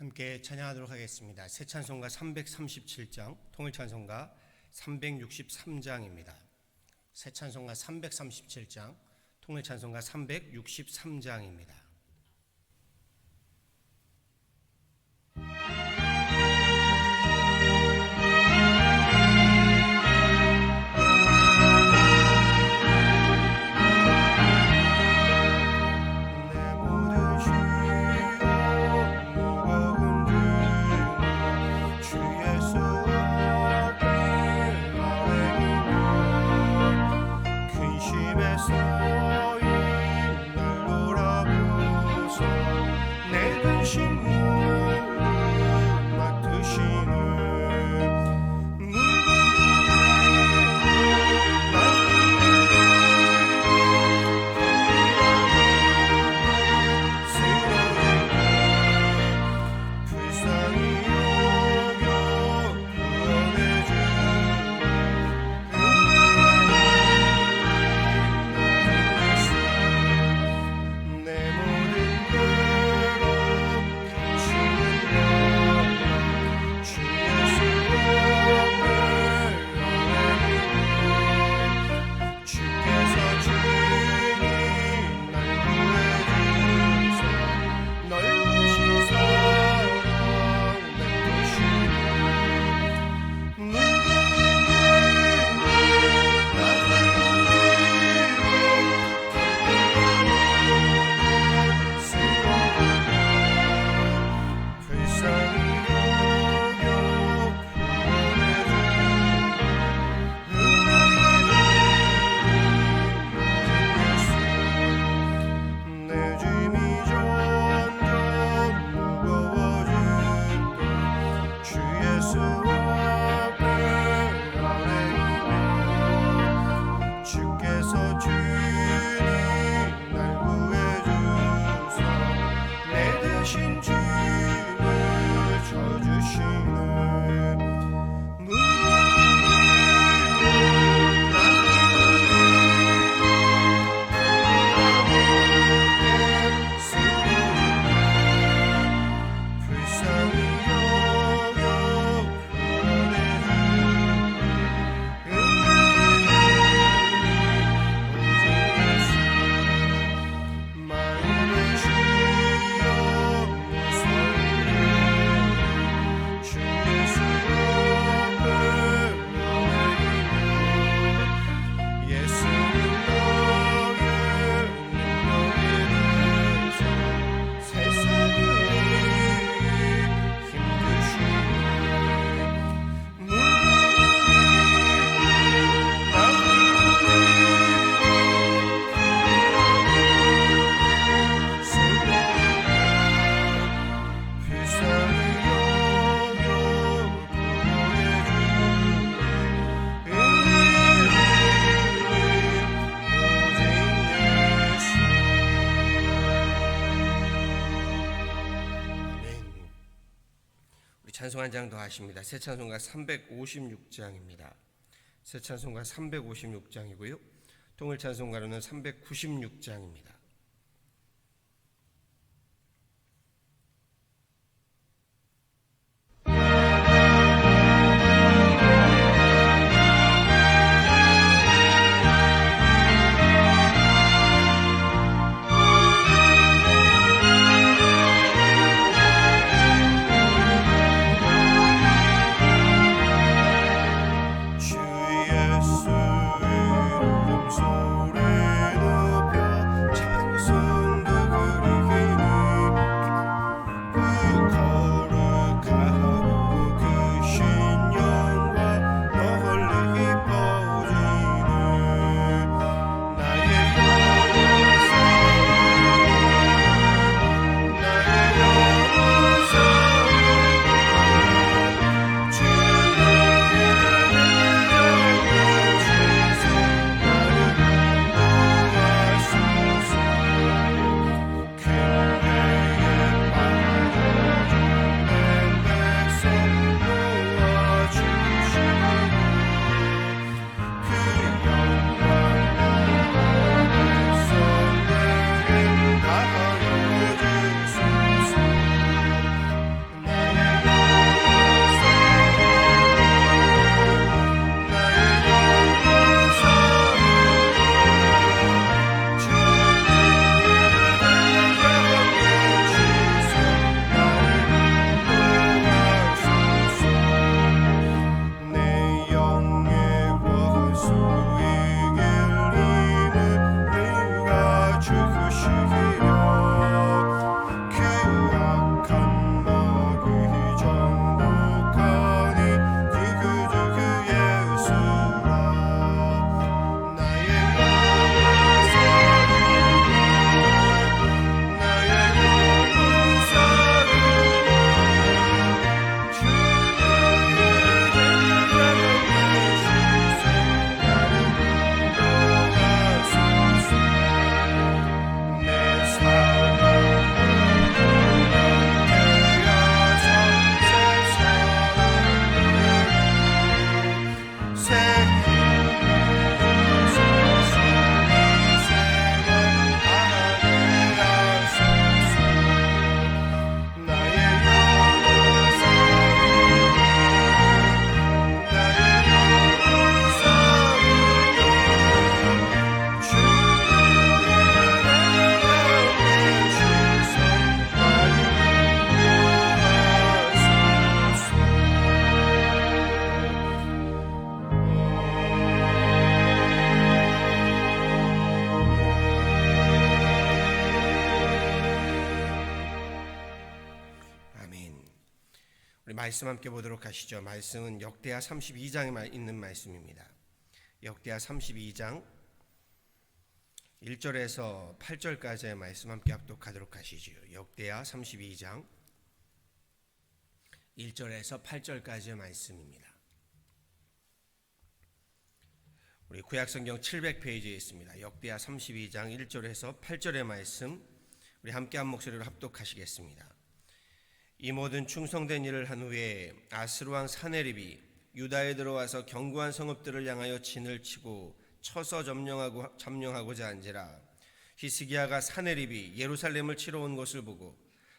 함께 찬양하도록 하겠습니다. 새 찬송가 337장, 통일 찬송가 363장입니다. 새 찬송가 337장, 통일 찬송가 363장입니다. 찬송 한 장 더 하십니다. 새 찬송가 356장입니다. 새 찬송가 356장이고요. 통일 찬송가로는 396장입니다. 소리 높여 말씀 함께 보도록 하시죠. 말씀은 역대하 32장에 있는 말씀입니다. 역대하 32장 1절에서 8절까지의 말씀 함께 합독하도록 하시죠. 역대하 32장 1절에서 8절까지의 말씀입니다. 우리 구약성경 700페이지에 있습니다. 역대하 32장 1절에서 8절의 말씀 우리 함께 한 목소리로 합독하시겠습니다. 이 모든 충성된 일을 한 후에 아스루 왕 사네립이 유다에 들어와서 견고한 성읍들을 향하여 진을 치고 쳐서 점령하고자 한지라. 히스기야가 사네립이 예루살렘을 치러 온 것을 보고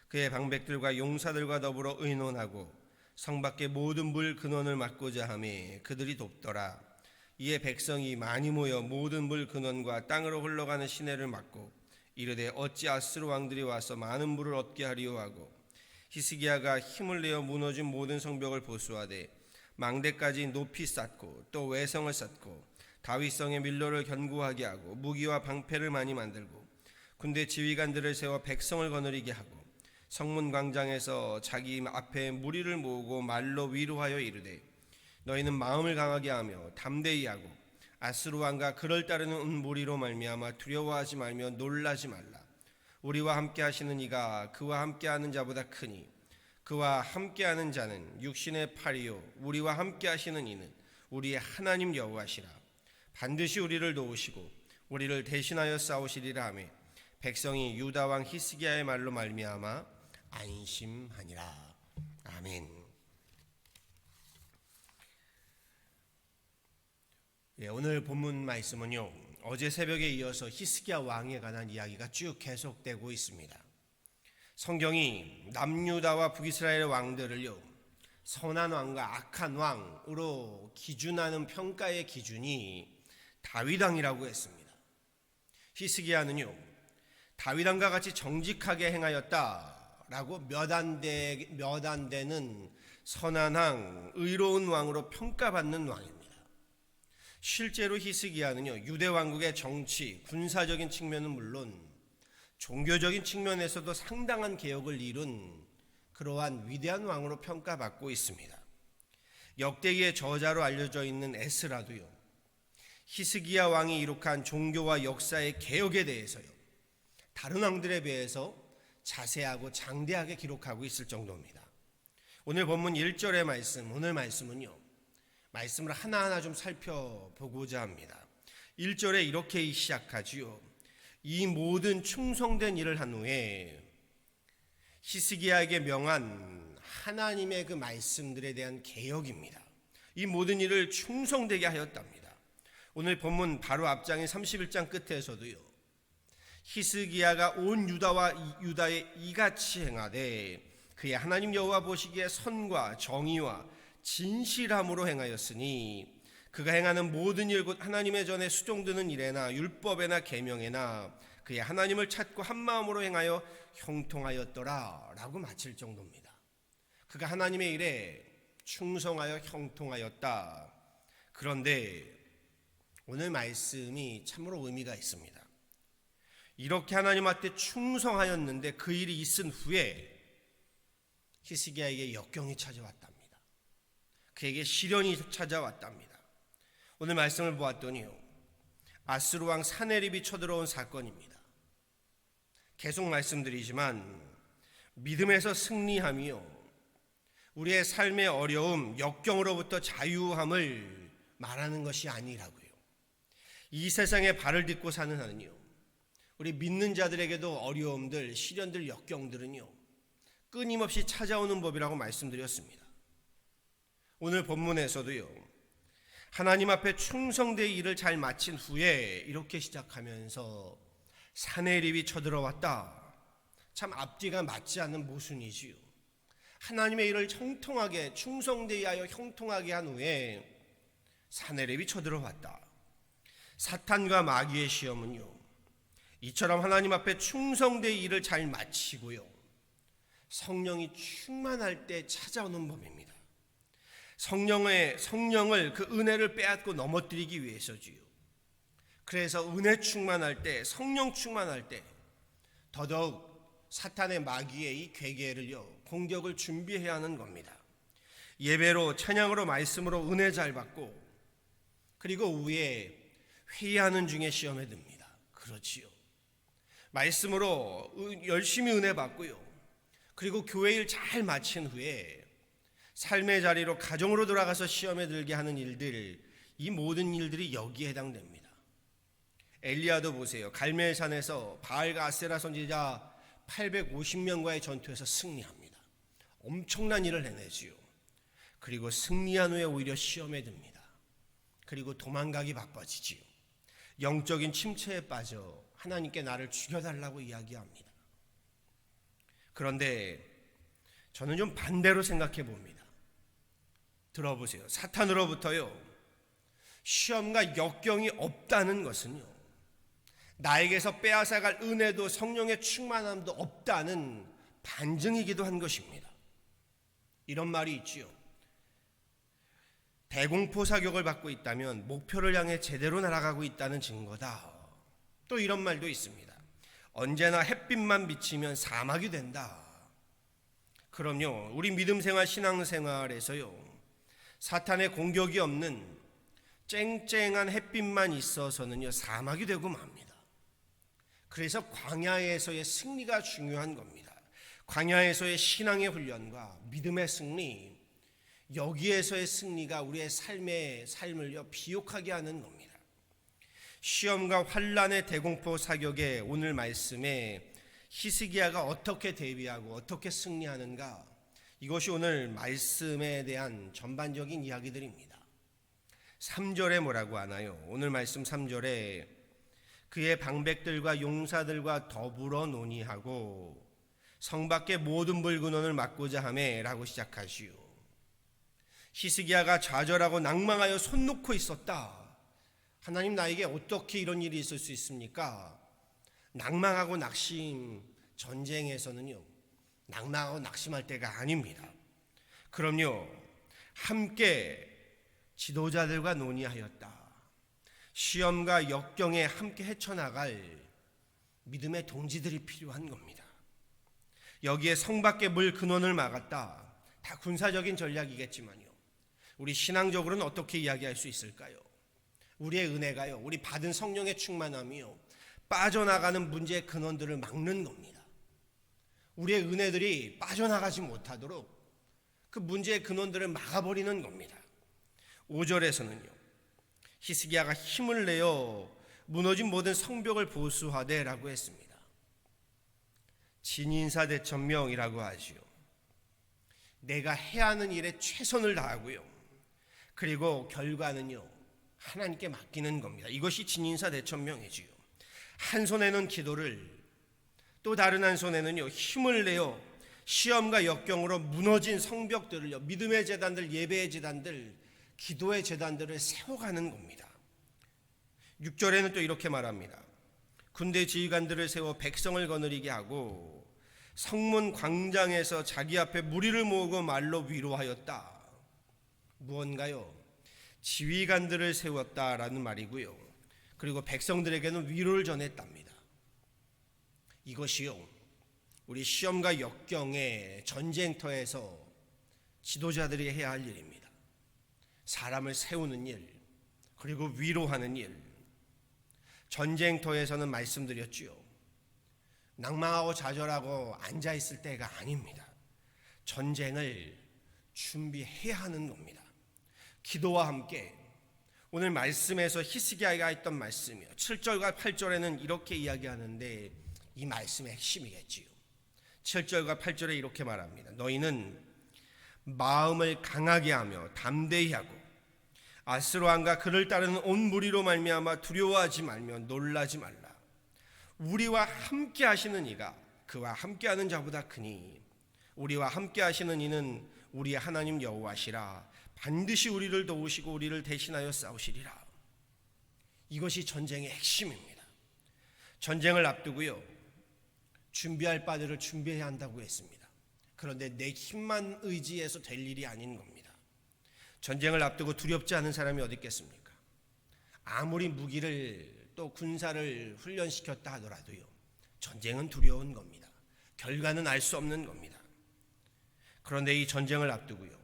그의 방백들과 용사들과 더불어 의논하고 성 밖의 모든 물 근원을 막고자 하매 그들이 돕더라. 이에 백성이 많이 모여 모든 물 근원과 땅으로 흘러가는 시내를 막고 이르되 어찌 아스루 왕들이 와서 많은 물을 얻게 하리요 하고 히스기야가 힘을 내어 무너진 모든 성벽을 보수하되 망대까지 높이 쌓고 또 외성을 쌓고 다윗성의 밀로를 견고하게 하고 무기와 방패를 많이 만들고 군대 지휘관들을 세워 백성을 거느리게 하고 성문 광장에서 자기 앞에 무리를 모으고 말로 위로하여 이르되 너희는 마음을 강하게 하며 담대히 하고 아스루 왕과 그를 따르는 무리로 말미암아 두려워하지 말며 놀라지 말라. 우리와 함께 하시는 이가 그와 함께하는 자보다 크니 그와 함께하는 자는 육신의 팔이요 우리와 함께 하시는 이는 우리의 하나님 여호와시라. 반드시 우리를 도우시고 우리를 대신하여 싸우시리라 하며 백성이 유다 왕 히스기야의 말로 말미암아 안심하니라. 아멘. 오늘 본문 말씀은요, 어제 새벽에 이어서 히스기야 왕에 관한 이야기가 쭉 계속되고 있습니다. 성경이 남유다와 북이스라엘 왕들을요, 선한 왕과 악한 왕으로 기준하는 평가의 기준이 다윗 왕이라고 했습니다. 히스기야는요, 다윗 왕과 같이 정직하게 행하였다라고 몇 안 되는 선한 왕, 의로운 왕으로 평가받는 왕입니다. 실제로 히스기야는요, 유대 왕국의 정치, 군사적인 측면은 물론 종교적인 측면에서도 상당한 개혁을 이룬 그러한 위대한 왕으로 평가받고 있습니다. 역대기의 저자로 알려져 있는 에스라도요, 히스기야 왕이 이룩한 종교와 역사의 개혁에 대해서요, 다른 왕들에 비해서 자세하고 장대하게 기록하고 있을 정도입니다. 오늘 본문 1절의 말씀, 오늘 말씀은요, 말씀을 하나하나 좀 살펴보고자 합니다. 1절에 이렇게 시작하지요. 이 모든 충성된 일을 한 후에 히스기야에게 명한 하나님의 그 말씀들에 대한 개혁입니다. 이 모든 일을 충성되게 하였답니다. 오늘 본문 바로 앞장인 31장 끝에서도요, 히스기야가 온 유다에 이같이 행하되 그의 하나님 여호와 보시기에 선과 정의와 진실함으로 행하였으니 그가 행하는 모든 일 곧 하나님의 전에 수종드는 일에나 율법에나 계명에나 그의 하나님을 찾고 한 마음으로 행하여 형통하였더라 라고 마칠 정도입니다. 그가 하나님의 일에 충성하여 형통하였다. 그런데 오늘 말씀이 참으로 의미가 있습니다. 이렇게 하나님 앞에 충성하였는데 그 일이 있은 후에 히스기야에게 역경이 찾아왔답니다. 그에게 시련이 찾아왔답니다. 오늘 말씀을 보았더니요, 아스루 왕 사네립이 쳐들어온 사건입니다. 계속 말씀드리지만 믿음에서 승리함이요, 우리의 삶의 어려움, 역경으로부터 자유함을 말하는 것이 아니라고요. 이 세상에 발을 딛고 사는 한은요, 우리 믿는 자들에게도 어려움들, 시련들, 역경들은요, 끊임없이 찾아오는 법이라고 말씀드렸습니다. 오늘 본문에서도요, 하나님 앞에 충성되어 일을 잘 마친 후에 이렇게 시작하면서 사네립이 쳐들어왔다. 참 앞뒤가 맞지 않는 모순이지요. 하나님의 일을 형통하게, 충성되게 하여 형통하게 한 후에 사네립이 쳐들어왔다. 사탄과 마귀의 시험은요, 이처럼 하나님 앞에 충성되어 일을 잘 마치고요, 성령이 충만할 때 찾아오는 법입니다. 성령을, 그 은혜를 빼앗고 넘어뜨리기 위해서지요. 그래서 은혜 충만할 때, 성령 충만할 때 더더욱 사탄의 마귀의 이 괴계를요, 공격을 준비해야 하는 겁니다. 예배로 찬양으로 말씀으로 은혜 잘 받고 그리고 후에 회의하는 중에 시험에 듭니다. 그렇지요. 말씀으로 열심히 은혜 받고요. 그리고 교회 일 잘 마친 후에 삶의 자리로 가정으로 돌아가서 시험에 들게 하는 일들, 이 모든 일들이 여기에 해당됩니다. 엘리야도 보세요. 갈멜산에서 바알과 아세라 선지자 850명과의 전투에서 승리합니다. 엄청난 일을 해내지요. 그리고 승리한 후에 오히려 시험에 듭니다. 그리고 도망가기 바빠지지요. 영적인 침체에 빠져 하나님께 나를 죽여달라고 이야기합니다. 그런데 저는 좀 반대로 생각해 봅니다. 들어보세요. 사탄으로부터요, 시험과 역경이 없다는 것은요, 나에게서 빼앗아갈 은혜도 성령의 충만함도 없다는 반증이기도 한 것입니다. 이런 말이 있지요. 대공포 사격을 받고 있다면 목표를 향해 제대로 날아가고 있다는 증거다. 또 이런 말도 있습니다. 언제나 햇빛만 비치면 사막이 된다. 그럼요, 우리 믿음생활 신앙생활에서요, 사탄의 공격이 없는 쨍쨍한 햇빛만 있어서는요, 사막이 되고 맙니다. 그래서 광야에서의 승리가 중요한 겁니다. 광야에서의 신앙의 훈련과 믿음의 승리, 여기에서의 승리가 우리의 삶을요, 비옥하게 하는 겁니다. 시험과 환난의 대공포 사격에 오늘 말씀에 히스기야가 어떻게 대비하고 어떻게 승리하는가, 이것이 오늘 말씀에 대한 전반적인 이야기들입니다. 3절에 뭐라고 하나요? 오늘 말씀 3절에 그의 방백들과 용사들과 더불어 논의하고 성 밖의 모든 불근원을 막고자 하매 라고 시작하시오. 히스기야가 좌절하고 낭망하여 손 놓고 있었다. 하나님, 나에게 어떻게 이런 일이 있을 수 있습니까? 낭망하고 낙심, 전쟁에서는요, 낭망하고 낙심할 때가 아닙니다. 그럼요, 함께 지도자들과 논의하였다. 시험과 역경에 함께 헤쳐나갈 믿음의 동지들이 필요한 겁니다. 여기에 성 밖의 물 근원을 막았다. 다 군사적인 전략이겠지만요, 우리 신앙적으로는 어떻게 이야기할 수 있을까요? 우리의 은혜가요, 우리 받은 성령의 충만함이요, 빠져나가는 문제의 근원들을 막는 겁니다. 우리의 은혜들이 빠져나가지 못하도록 그 문제의 근원들을 막아버리는 겁니다. 5절에서는요, 히스기야가 힘을 내어 무너진 모든 성벽을 보수하되 라고 했습니다. 진인사대천명이라고 하지요. 내가 해야 하는 일에 최선을 다하고요, 그리고 결과는요, 하나님께 맡기는 겁니다. 이것이 진인사대천명이지요. 한 손에는 기도를, 또 다른 한 손에는요, 힘을 내어 시험과 역경으로 무너진 성벽들을요, 믿음의 제단들, 예배의 제단들, 기도의 제단들을 세워가는 겁니다. 6절에는 또 이렇게 말합니다. 군대 지휘관들을 세워 백성을 거느리게 하고 성문 광장에서 자기 앞에 무리를 모으고 말로 위로하였다. 무언가요? 지휘관들을 세웠다라는 말이고요, 그리고 백성들에게는 위로를 전했답니다. 이것이요, 우리 시험과 역경의 전쟁터에서 지도자들이 해야 할 일입니다. 사람을 세우는 일, 그리고 위로하는 일. 전쟁터에서는 말씀드렸지요, 낭망하고 좌절하고 앉아있을 때가 아닙니다. 전쟁을 준비해야 하는 겁니다. 기도와 함께 오늘 말씀에서 히스기야가 했던 말씀이요, 7절과 8절에는 이렇게 이야기하는데 이 말씀의 핵심이겠지요. 7절과 8절에 이렇게 말합니다. 너희는 마음을 강하게 하며 담대히 하고 아스로 왕과 그를 따르는 온 무리로 말미암아 두려워하지 말며 놀라지 말라. 우리와 함께 하시는 이가 그와 함께하는 자보다 크니 우리와 함께 하시는 이는 우리의 하나님 여호와시라. 반드시 우리를 도우시고 우리를 대신하여 싸우시리라. 이것이 전쟁의 핵심입니다. 전쟁을 앞두고요, 준비할 바들을 준비해야 한다고 했습니다. 그런데 내 힘만 의지해서 될 일이 아닌 겁니다. 전쟁을 앞두고 두렵지 않은 사람이 어디 있겠습니까? 아무리 무기를 또 군사를 훈련시켰다 하더라도요, 전쟁은 두려운 겁니다. 결과는 알 수 없는 겁니다. 그런데 이 전쟁을 앞두고요,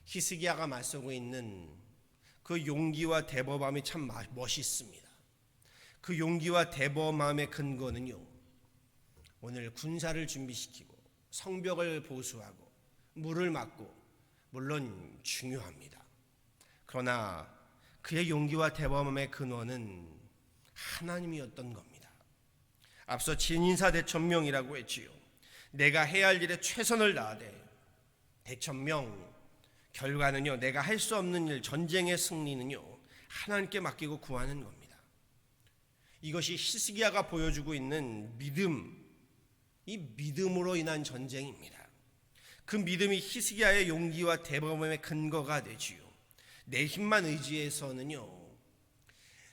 히스기야가 맞서고 있는 그 용기와 대범함이 참 멋있습니다. 그 용기와 대범함의 근거는요, 오늘 군사를 준비시키고 성벽을 보수하고 물을 막고 물론 중요합니다. 그러나 그의 용기와 대범함의 근원은 하나님이었던 겁니다. 앞서 진인사 대천명이라고 했지요. 내가 해야 할 일에 최선을 다하되 대천명, 결과는요, 내가 할 수 없는 일, 전쟁의 승리는요, 하나님께 맡기고 구하는 겁니다. 이것이 히스기야가 보여주고 있는 믿음, 이 믿음으로 인한 전쟁입니다. 그 믿음이 히스기야의 용기와 대범함의 근거가 되지요. 내 힘만 의지해서는요,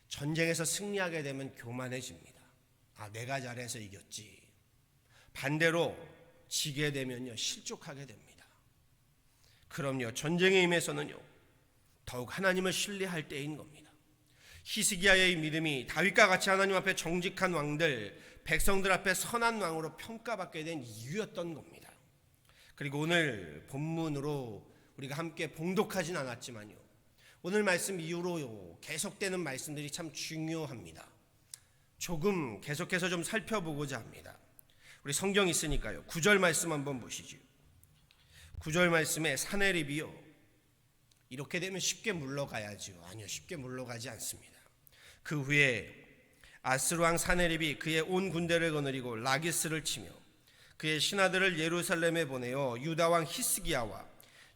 전쟁에서 승리하게 되면 교만해집니다. 내가 잘해서 이겼지. 반대로 지게 되면요, 실족하게 됩니다. 그럼요, 전쟁에 임해서는요, 더욱 하나님을 신뢰할 때인 겁니다. 히스기야의 믿음이 다윗과 같이 하나님 앞에 정직한 왕들, 백성들 앞에 선한 왕으로 평가받게 된 이유였던 겁니다. 그리고 오늘 본문으로 우리가 함께 봉독하진 않았지만요, 오늘 말씀 이후로 계속되는 말씀들이 참 중요합니다. 조금 계속해서 좀 살펴보고자 합니다. 우리 성경 있으니까요, 9절 말씀 한번 보시죠. 9절 말씀에 사내립이요, 이렇게 되면 쉽게 물러가야죠. 아니요, 쉽게 물러가지 않습니다. 그 후에 아스루왕 사내립이 그의 온 군대를 거느리고 라기스를 치며 그의 신하들을 예루살렘에 보내어 유다왕 히스기야와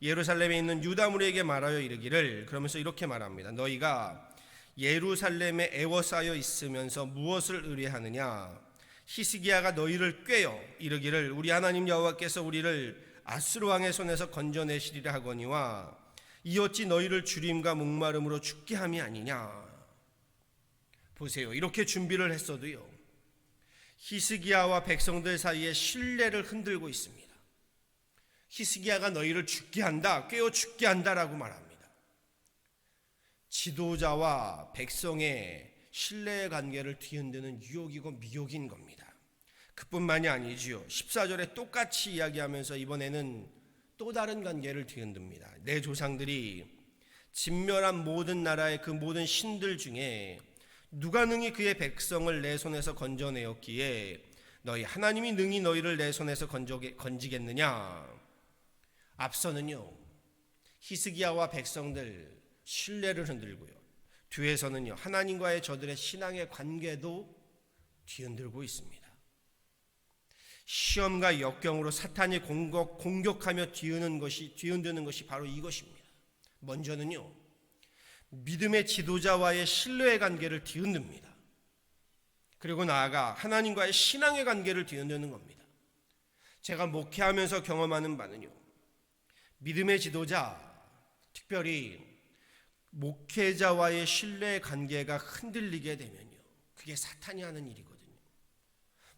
예루살렘에 있는 유다무리에게 말하여 이르기를, 그러면서 이렇게 말합니다. 너희가 예루살렘에 애워싸여 있으면서 무엇을 의뢰하느냐? 히스기야가 너희를 꾀어 이르기를 우리 하나님 여호와께서 우리를 아스루 왕의 손에서 건져내시리라 하거니와 이 어찌 너희를 주림과 목마름으로 죽게 함이 아니냐. 보세요, 이렇게 준비를 했어도요, 히스기야와 백성들 사이에 신뢰를 흔들고 있습니다. 히스기야가 너희를 죽게 한다, 꿰어 죽게 한다라고 말합니다. 지도자와 백성의 신뢰의 관계를 뒤흔드는 유혹이고 미혹인 겁니다. 그뿐만이 아니지요. 14절에 똑같이 이야기하면서 이번에는 또 다른 관계를 뒤흔듭니다. 내 조상들이 진멸한 모든 나라의 그 모든 신들 중에 누가 능히 그의 백성을 내 손에서 건져내었기에 너희 하나님이 능히 너희를 내 손에서 건지겠느냐. 앞서는요, 히스기야와 백성들 신뢰를 흔들고요, 뒤에서는요, 하나님과의 저들의 신앙의 관계도 뒤흔들고 있습니다. 시험과 역경으로 사탄이 공격하며 뒤흔드는 것이 바로 이것입니다. 먼저는요, 믿음의 지도자와의 신뢰의 관계를 뒤흔듭니다. 그리고 나아가 하나님과의 신앙의 관계를 뒤흔드는 겁니다. 제가 목회하면서 경험하는 바는요, 믿음의 지도자, 특별히 목회자와의 신뢰의 관계가 흔들리게 되면요, 그게 사탄이 하는 일이거든요.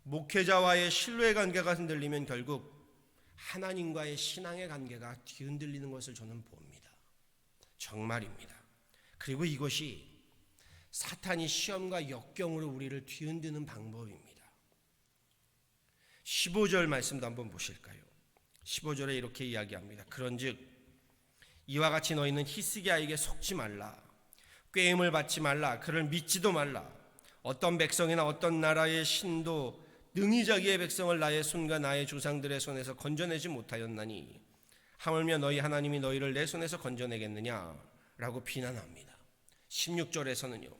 목회자와의 신뢰의 관계가 흔들리면 결국 하나님과의 신앙의 관계가 뒤흔들리는 것을 저는 봅니다. 정말입니다. 그리고 이것이 사탄이 시험과 역경으로 우리를 뒤흔드는 방법입니다. 15절 말씀도 한번 보실까요? 15절에 이렇게 이야기합니다. 그런즉 이와 같이 너희는 히스기야에게 속지 말라, 꾀임을 받지 말라, 그를 믿지도 말라. 어떤 백성이나 어떤 나라의 신도 능히 자기의 백성을 나의 손과 나의 조상들의 손에서 건져내지 못하였나니 하물며 너희 하나님이 너희를 내 손에서 건져내겠느냐라고 비난합니다. 16절에서는요,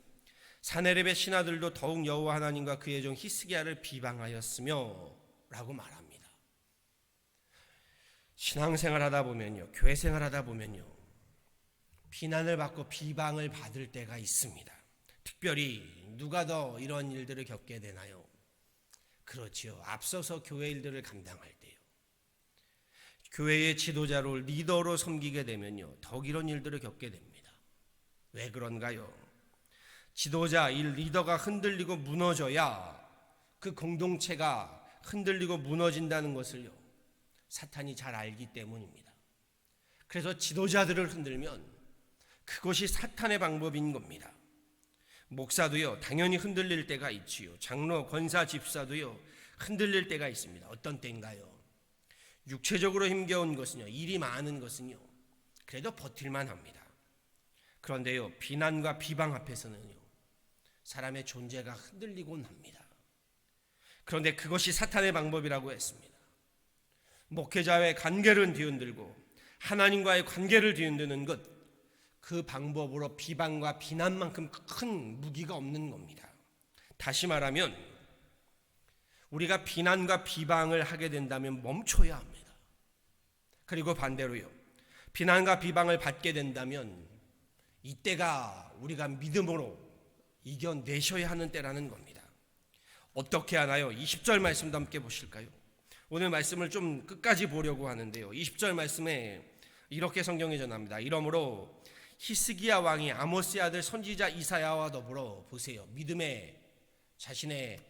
사내립의 신하들도 더욱 여호와 하나님과 그의 종 히스기야를 비방하였으며 라고 말합니다. 신앙생활하다 보면요, 교회 생활하다 보면요, 비난을 받고 비방을 받을 때가 있습니다. 특별히 누가 더 이런 일들을 겪게 되나요? 그렇지요, 앞서서 교회 일들을 감당할 때요, 교회의 지도자로 리더로 섬기게 되면요, 더욱 이런 일들을 겪게 됩니다. 왜 그런가요? 지도자, 이 리더가 흔들리고 무너져야 그 공동체가 흔들리고 무너진다는 것을요, 사탄이 잘 알기 때문입니다. 그래서 지도자들을 흔들면 그것이 사탄의 방법인 겁니다. 목사도요, 당연히 흔들릴 때가 있지요. 장로, 권사, 집사도요, 흔들릴 때가 있습니다. 어떤 때인가요? 육체적으로 힘겨운 것은요, 일이 많은 것은요, 그래도 버틸만 합니다. 그런데요, 비난과 비방 앞에서는요, 사람의 존재가 흔들리곤 합니다. 그런데 그것이 사탄의 방법이라고 했습니다. 목회자와의 관계를 뒤흔들고 하나님과의 관계를 뒤흔드는 것, 그 방법으로 비방과 비난만큼 큰 무기가 없는 겁니다. 다시 말하면 우리가 비난과 비방을 하게 된다면 멈춰야 합니다. 그리고 반대로요, 비난과 비방을 받게 된다면 이때가 우리가 믿음으로 이겨내셔야 하는 때라는 겁니다. 어떻게 하나요? 20절 말씀도 함께 보실까요? 오늘 말씀을 좀 끝까지 보려고 하는데요, 20절 말씀에 이렇게 성경에 전합니다. 이러므로 히스기야 왕이 아모스의 아들 선지자 이사야와 더불어, 보세요, 믿음의 자신의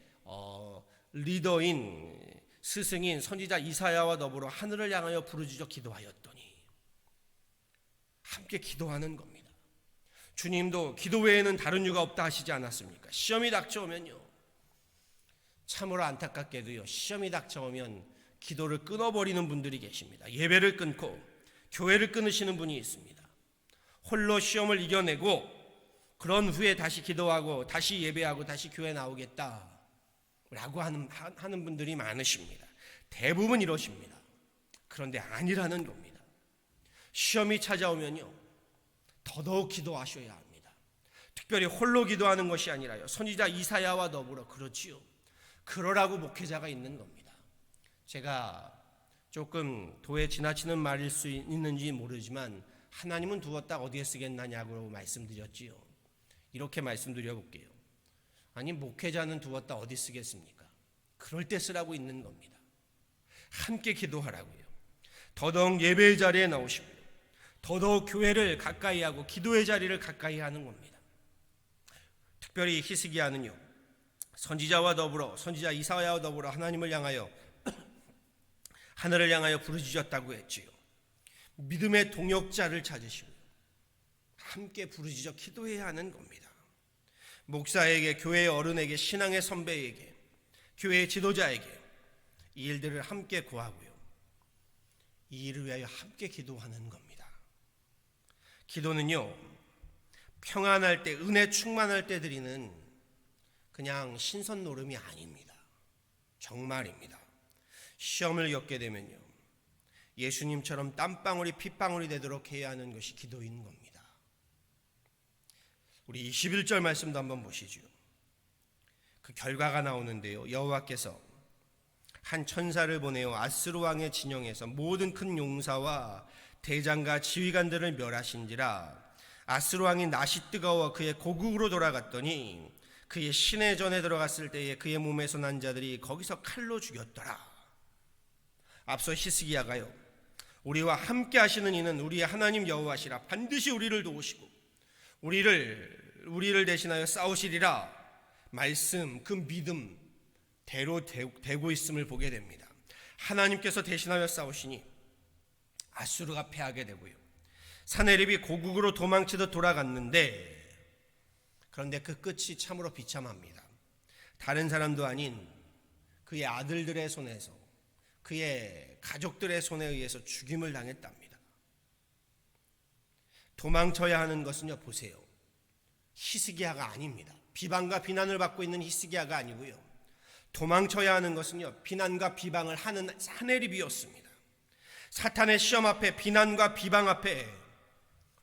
리더인 스승인 선지자 이사야와 더불어 하늘을 향하여 부르짖어 기도하였더니, 함께 기도하는 겁니다. 주님도 기도 외에는 다른 이유가 없다 하시지 않았습니까? 시험이 닥쳐오면요, 참으로 안타깝게도요, 시험이 닥쳐오면 기도를 끊어버리는 분들이 계십니다. 예배를 끊고 교회를 끊으시는 분이 있습니다. 홀로 시험을 이겨내고 그런 후에 다시 기도하고 다시 예배하고 다시 교회 나오겠다 라고 하는 분들이 많으십니다. 대부분 이러십니다. 그런데 아니라는 겁니다. 시험이 찾아오면요, 더더욱 기도하셔야 합니다. 특별히 홀로 기도하는 것이 아니라요, 선지자 이사야와 더불어, 그렇지요, 그러라고 목회자가 있는 겁니다. 제가 조금 도에 지나치는 말일 수 있는지 모르지만 하나님은 두었다 어디에 쓰겠느냐고 말씀드렸지요. 이렇게 말씀드려 볼게요. 아니, 목회자는 두었다 어디 쓰겠습니까? 그럴 때 쓰라고 있는 겁니다. 함께 기도하라고요. 더더욱 예배의 자리에 나오시고요, 더더욱 교회를 가까이 하고 기도의 자리를 가까이 하는 겁니다. 특별히 히스기야는요, 선지자와 더불어, 선지자 이사야와 더불어 하나님을 향하여 하늘을 향하여 부르짖었다고 했지요. 믿음의 동역자를 찾으시고 함께 부르짖어 기도해야 하는 겁니다. 목사에게, 교회의 어른에게, 신앙의 선배에게, 교회의 지도자에게 이 일들을 함께 구하고요, 이 일을 위하여 함께 기도하는 겁니다. 기도는요, 평안할 때, 은혜 충만할 때 드리는 그냥 신선 노름이 아닙니다. 정말입니다. 시험을 겪게 되면요, 예수님처럼 땀방울이 핏방울이 되도록 해야 하는 것이 기도인 겁니다. 우리 21절 말씀도 한번 보시죠. 그 결과가 나오는데요, 여호와께서 한 천사를 보내어 아스루 왕의 진영에서 모든 큰 용사와 대장과 지휘관들을 멸하신지라. 아스루 왕이 낯이 뜨거워 그의 고국으로 돌아갔더니 그의 시내전에 들어갔을 때에 그의 몸에서 난 자들이 거기서 칼로 죽였더라. 앞서 히스기야가요, 우리와 함께 하시는 이는 우리의 하나님 여호와시라. 반드시 우리를 도우시고 우리를 대신하여 싸우시리라. 말씀, 그 믿음 대로 되고 있음을 보게 됩니다. 하나님께서 대신하여 싸우시니 아수르가 패하게 되고요, 사네립이 고국으로 도망치듯 돌아갔는데, 그런데 그 끝이 참으로 비참합니다. 다른 사람도 아닌 그의 아들들의 손에서, 그의 가족들의 손에 의해서 죽임을 당했답니다. 도망쳐야 하는 것은요, 보세요, 히스기야가 아닙니다. 비방과 비난을 받고 있는 히스기야가 아니고요, 도망쳐야 하는 것은요, 비난과 비방을 하는 사네립이었습니다. 사탄의 시험 앞에, 비난과 비방 앞에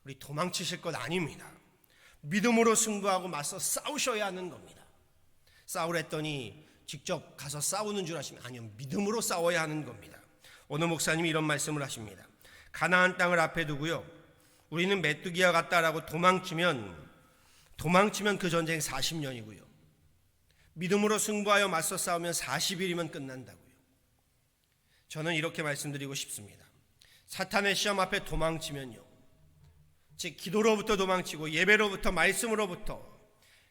우리 도망치실 것 아닙니다. 믿음으로 승부하고 맞서 싸우셔야 하는 겁니다. 싸우랬더니 직접 가서 싸우는 줄 아시면, 아니요, 믿음으로 싸워야 하는 겁니다. 오늘 목사님이 이런 말씀을 하십니다. 가나안 땅을 앞에 두고요, 우리는 메뚜기와 같다라고 도망치면 그 전쟁 40년이고요, 믿음으로 승부하여 맞서 싸우면 40일이면 끝난다고요. 저는 이렇게 말씀드리고 싶습니다. 사탄의 시험 앞에 도망치면요, 즉 기도로부터 도망치고 예배로부터, 말씀으로부터,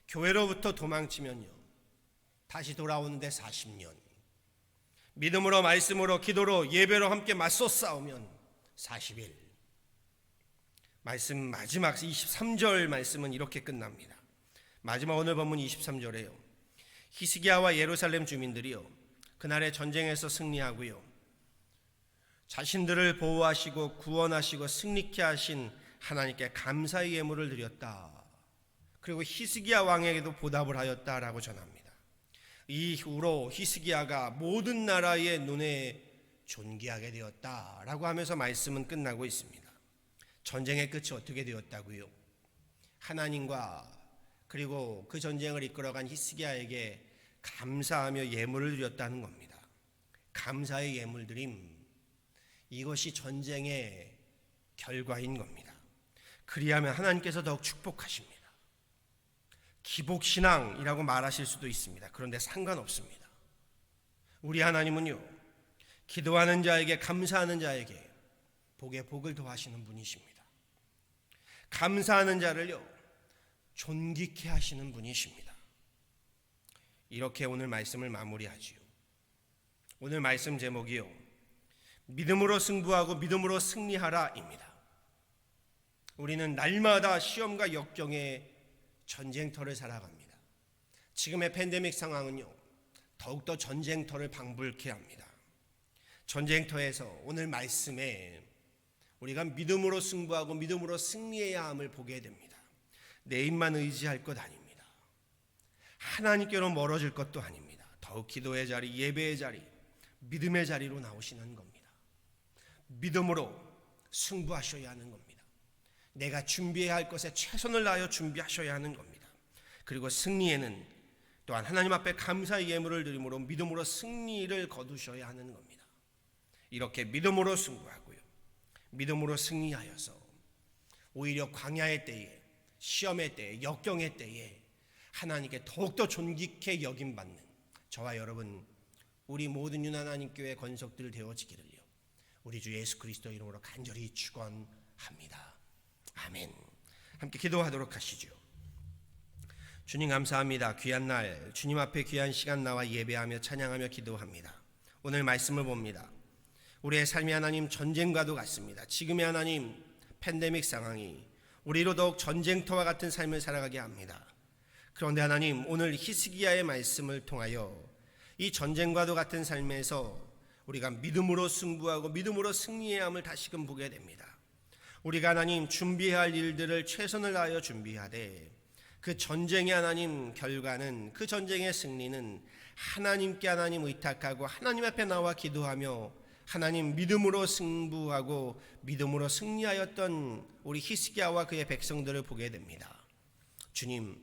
교회로부터 도망치면요, 다시 돌아오는데 40년. 믿음으로, 말씀으로, 기도로, 예배로 함께 맞서 싸우면 40일. 말씀 마지막 23절 말씀은 이렇게 끝납니다. 마지막 오늘 본문 23절에요. 히스기야와 예루살렘 주민들이요, 그날의 전쟁에서 승리하고요, 자신들을 보호하시고 구원하시고 승리케 하신 하나님께 감사의 예물을 드렸다. 그리고 히스기야 왕에게도 보답을 하였다라고 전합니다. 이후로 히스기야가 모든 나라의 눈에 존귀하게 되었다라고 하면서 말씀은 끝나고 있습니다. 전쟁의 끝이 어떻게 되었다고요? 하나님과 그리고 그 전쟁을 이끌어간 히스기야에게 감사하며 예물을 드렸다는 겁니다. 감사의 예물 드림, 이것이 전쟁의 결과인 겁니다. 그리하면 하나님께서 더욱 축복하십니다. 기복신앙이라고 말하실 수도 있습니다. 그런데 상관없습니다. 우리 하나님은요, 기도하는 자에게, 감사하는 자에게 복에 복을 더하시는 분이십니다. 감사하는 자를요, 존귀케 하시는 분이십니다. 이렇게 오늘 말씀을 마무리하지요. 오늘 말씀 제목이요, 믿음으로 승부하고 믿음으로 승리하라입니다. 우리는 날마다 시험과 역경의 전쟁터를 살아갑니다. 지금의 팬데믹 상황은요, 더욱더 전쟁터를 방불케 합니다. 전쟁터에서 오늘 말씀에 우리가 믿음으로 승부하고 믿음으로 승리해야 함을 보게 됩니다. 내 입만 의지할 것 아닙니다. 하나님께로 멀어질 것도 아닙니다. 더욱 기도의 자리, 예배의 자리, 믿음의 자리로 나오시는 겁니다. 믿음으로 승부하셔야 하는 겁니다. 내가 준비해야 할 것에 최선을 다하여 준비하셔야 하는 겁니다. 그리고 승리에는 또한 하나님 앞에 감사의 예물을 드림으로 믿음으로 승리를 거두셔야 하는 겁니다. 이렇게 믿음으로 승부하고요, 믿음으로 승리하여서 오히려 광야의 때에, 시험의 때에, 역경의 때에 하나님께 더욱더 존귀케 여김받는 저와 여러분, 우리 모든 유난하나님교회 건석들 되어지기를요, 우리 주 예수 그리스도 이름으로 간절히 축원합니다. 아멘. 함께 기도하도록 하시죠. 주님 감사합니다. 귀한 날, 주님 앞에 귀한 시간 나와 예배하며 찬양하며 기도합니다. 오늘 말씀을 봅니다. 우리의 삶이 하나님 전쟁과도 같습니다. 지금의 하나님 팬데믹 상황이 우리로 더욱 전쟁터와 같은 삶을 살아가게 합니다. 그런데 하나님, 오늘 히스기야의 말씀을 통하여 이 전쟁과도 같은 삶에서 우리가 믿음으로 승부하고 믿음으로 승리해야 함을 다시금 보게 됩니다. 우리가 하나님 준비해야 할 일들을 최선을 다하여 준비하되 그 전쟁의 하나님 결과는, 그 전쟁의 승리는 하나님께 하나님 의탁하고 하나님 앞에 나와 기도하며 하나님 믿음으로 승부하고 믿음으로 승리하였던 우리 히스기야와 그의 백성들을 보게 됩니다. 주님,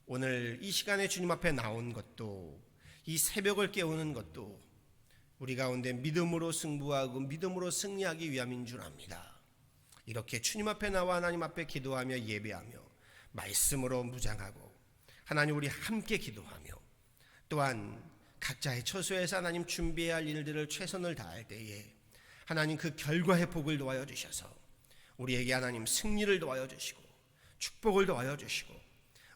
오늘 이 시간에 주님 앞에 나온 것도, 이 새벽을 깨우는 것도 우리 가운데 믿음으로 승부하고 믿음으로 승리하기 위함인 줄 압니다. 이렇게 주님 앞에 나와 하나님 앞에 기도하며 예배하며 말씀으로 무장하고 하나님 우리 함께 기도하며 또한 각자의 처소에서 하나님 준비해야 할 일들을 최선을 다할 때에 하나님 그 결과의 복을 도와여 주셔서 우리에게 하나님 승리를 도와여 주시고 축복을 도와여 주시고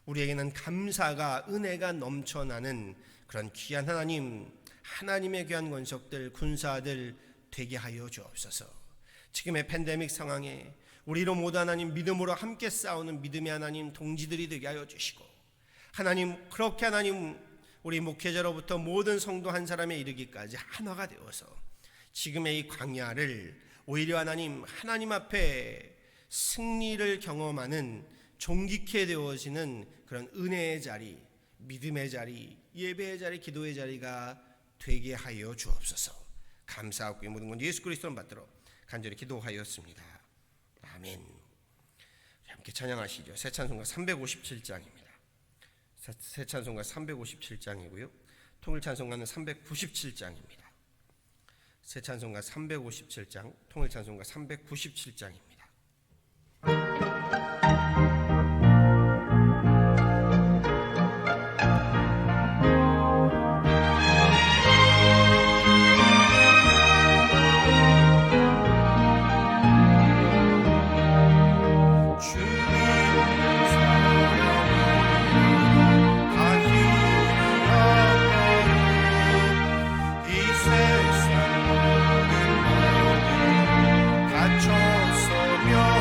우리에게는 감사가, 은혜가 넘쳐나는 그런 귀한 하나님, 하나님의 귀한 권속들, 군사들 되게 하여 주옵소서. 지금의 팬데믹 상황에 우리로 모두 하나님 믿음으로 함께 싸우는 믿음의 하나님 동지들이 되게 하여 주시고 하나님, 그렇게 하나님 우리 목회자로부터 모든 성도 한 사람에 이르기까지 하나가 되어서 지금의 이 광야를 오히려 하나님 앞에 승리를 경험하는 존귀케 되어지는 그런 은혜의 자리, 믿음의 자리, 예배의 자리, 기도의 자리가 되게 하여 주옵소서. 감사하고 이 모든 건 예수 그리스도를 받들어 간절히 기도하였습니다. 아멘. 함께 찬양하시죠. 새 찬송가 357장입니다. 새 찬송가 357장이고요. 통일 찬송가는 397장입니다. 새 찬송가 357장, 통일 찬송가 397장입니다. 갇혀서면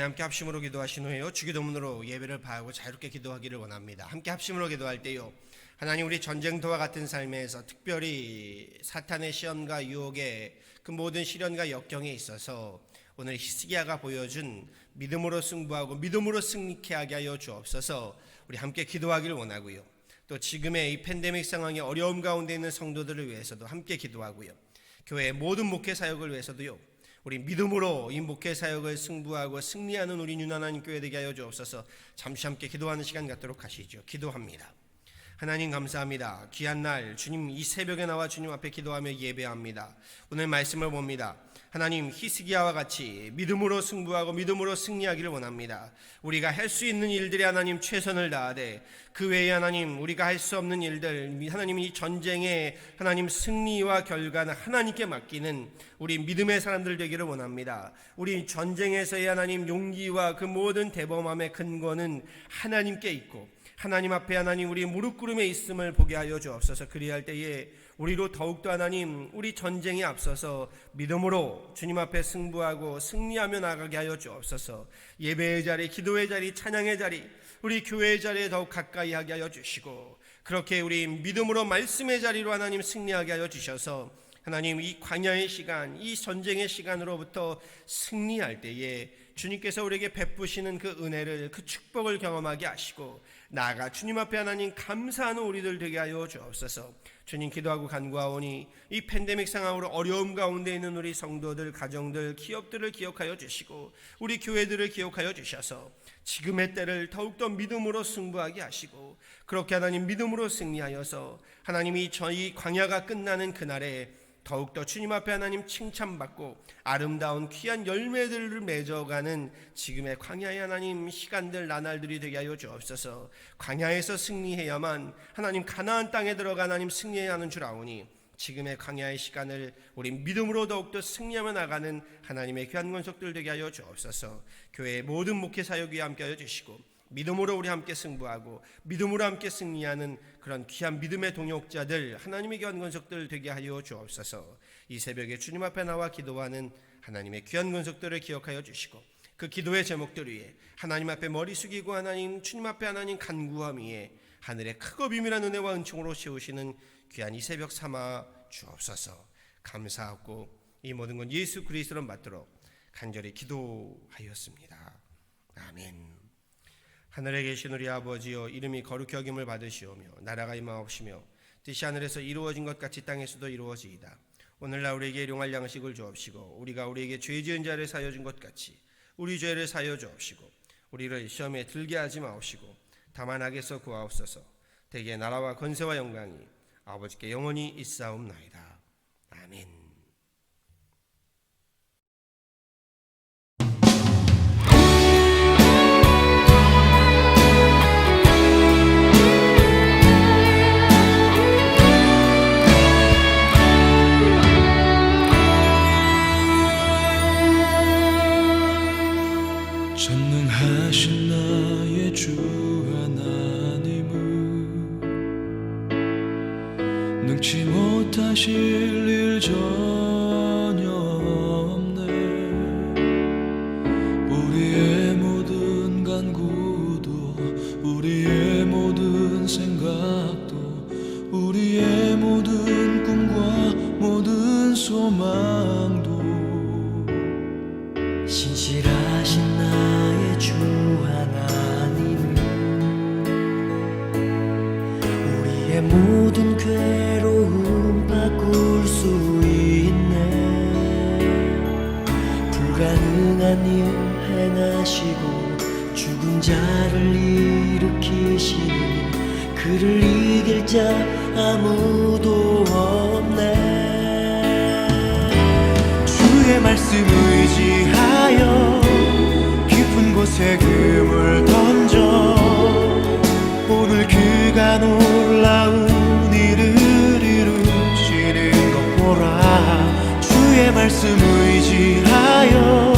시간에 함께 합심으로 기도하신 후에요, 주기도문으로 예배를 바하고 자유롭게 기도하기를 원합니다. 함께 합심으로 기도할 때요, 하나님, 우리 전쟁터와 같은 삶에서 특별히 사탄의 시험과 유혹의 그 모든 시련과 역경에 있어서 오늘 히스기야가 보여준 믿음으로 승부하고 믿음으로 승리케 하게 하여 주옵소서. 우리 함께 기도하기를 원하고요, 또 지금의 이 팬데믹 상황의 어려움 가운데 있는 성도들을 위해서도 함께 기도하고요, 교회의 모든 목회 사역을 위해서도요, 우리 믿음으로 이 목회 사역을 승부하고 승리하는 우리 유난한 교회 되게 하여 주옵소서. 잠시 함께 기도하는 시간 갖도록 하시죠. 기도합니다. 하나님 감사합니다. 귀한 날 주님 이 새벽에 나와 주님 앞에 기도하며 예배합니다. 오늘 말씀을 봅니다. 하나님, 히스기야와 같이 믿음으로 승부하고 믿음으로 승리하기를 원합니다. 우리가 할 수 있는 일들에 하나님 최선을 다하되 그 외에 하나님 우리가 할 수 없는 일들, 하나님 이 전쟁의 하나님 승리와 결과는 하나님께 맡기는 우리 믿음의 사람들 되기를 원합니다. 우리 전쟁에서의 하나님 용기와 그 모든 대범함의 근거는 하나님께 있고 하나님 앞에 하나님 우리 무릎 꿇음에 있음을 보게 하여 주옵소서. 그리할 때에 우리로 더욱더 하나님 우리 전쟁에 앞서서 믿음으로 주님 앞에 승부하고 승리하며 나가게 하여 주옵소서. 예배의 자리, 기도의 자리, 찬양의 자리, 우리 교회의 자리에 더욱 가까이 하게 하여 주시고, 그렇게 우리 믿음으로 말씀의 자리로 하나님 승리하게 하여 주셔서 하나님 이 광야의 시간, 이 전쟁의 시간으로부터 승리할 때에 주님께서 우리에게 베푸시는 그 은혜를, 그 축복을 경험하게 하시고 나아가 주님 앞에 하나님 감사하는 우리들 되게 하여 주옵소서. 주님, 기도하고 간구하오니 이 팬데믹 상황으로 어려움 가운데 있는 우리 성도들, 가정들, 기업들을 기억하여 주시고 우리 교회들을 기억하여 주셔서 지금의 때를 더욱더 믿음으로 승부하게 하시고, 그렇게 하나님 믿음으로 승리하여서 하나님이 저희 광야가 끝나는 그날에 더욱더 주님 앞에 하나님 칭찬받고 아름다운 귀한 열매들을 맺어가는 지금의 광야의 하나님 시간들, 나날들이 되게 하여 주옵소서. 광야에서 승리해야만 하나님 가나안 땅에 들어가 하나님 승리해야 하는 줄 아오니 지금의 광야의 시간을 우리 믿음으로 더욱더 승리하며 나가는 하나님의 귀한 권속들 되게 하여 주옵소서. 교회의 모든 목회 사역 위에 함께 하여 주시고 믿음으로 우리 함께 승부하고 믿음으로 함께 승리하는 그런 귀한 믿음의 동역자들, 하나님의 귀한 권속들 되게 하여 주옵소서. 이 새벽에 주님 앞에 나와 기도하는 하나님의 귀한 권속들을 기억하여 주시고 그 기도의 제목들 위에 하나님 앞에 머리 숙이고 하나님 주님 앞에 하나님 간구함 위에 하늘의 크고 비밀한 은혜와 은총으로 세우시는 귀한 이 새벽 삼아 주옵소서. 감사하고 이 모든 건 예수 그리스도로 받도록 간절히 기도하였습니다. 아멘. 하늘에 계신 우리 아버지여, 이름이 거룩히 여김을 받으시오며 나라가 임하옵시며 뜻이 하늘에서 이루어진 것 같이 땅에서도 이루어지이다. 오늘날 우리에게 일용할 양식을 주옵시고 우리가 우리에게 죄 지은 자를 사하여 준 것 같이 우리 죄를 사하여 주옵시고 우리를 시험에 들게 하지 마옵시고 다만 악에서 구하옵소서. 대개 나라와 권세와 영광이 아버지께 영원히 있사옵나이다. 아멘. 전능하신 나의 주 하나님은 능치 못하실 일 전혀 없네. 우리의 모든 간구도 우리의 모든 생각도 우리의 모든 꿈과 모든 소망도 신실하신 나의 주 하나님은 우리의 모든 괴로움 바꿀 수 있네. 불가능한 일 행하시고 죽은 자를 일으키시니 그를 이길 자 아무도 없네. 주의 말씀 의지하여 깊은 곳에 금을 던져 오늘 그가 놀라운 일을 이루시는 것 보라. 주의 말씀 의지하여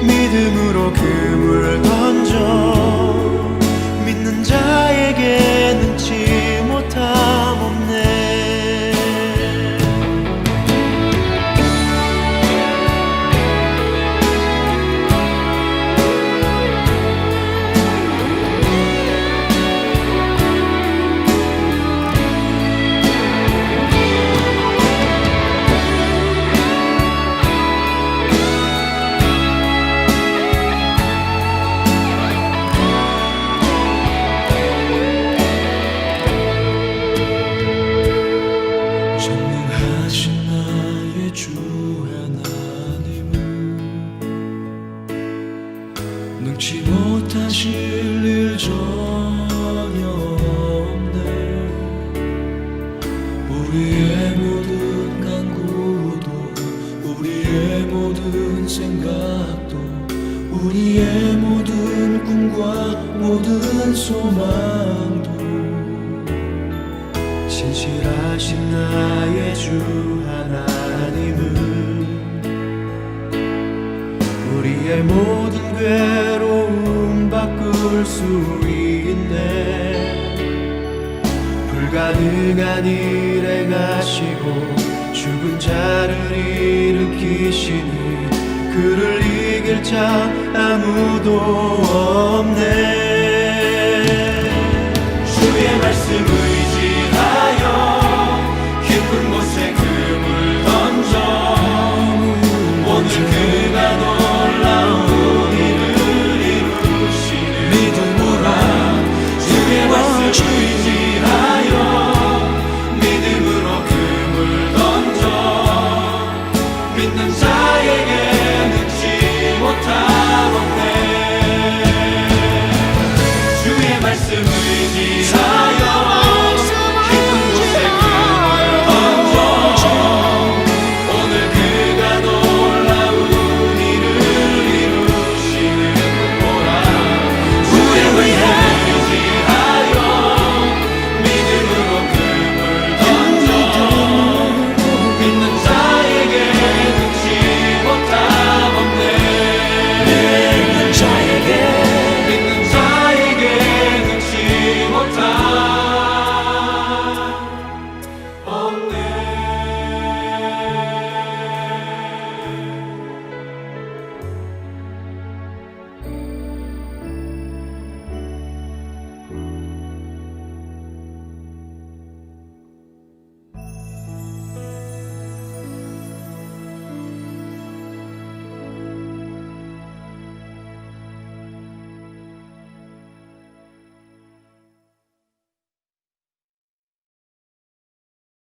믿음으로 금을 던져 믿는 자에게 능치 못함 없네. 못하실 일 전혀 없네. 우리의 모든 간구도 우리의 모든 생각도 우리의 모든 꿈과 모든 소망도 신실하신 나의 주 하나님은 우리의 모든 괴로움 바꿀 수 있네. 불가능한 일 행하시고 죽은 자를 일으키시니 그를 이길 자 아무도 없네. 주의 말씀을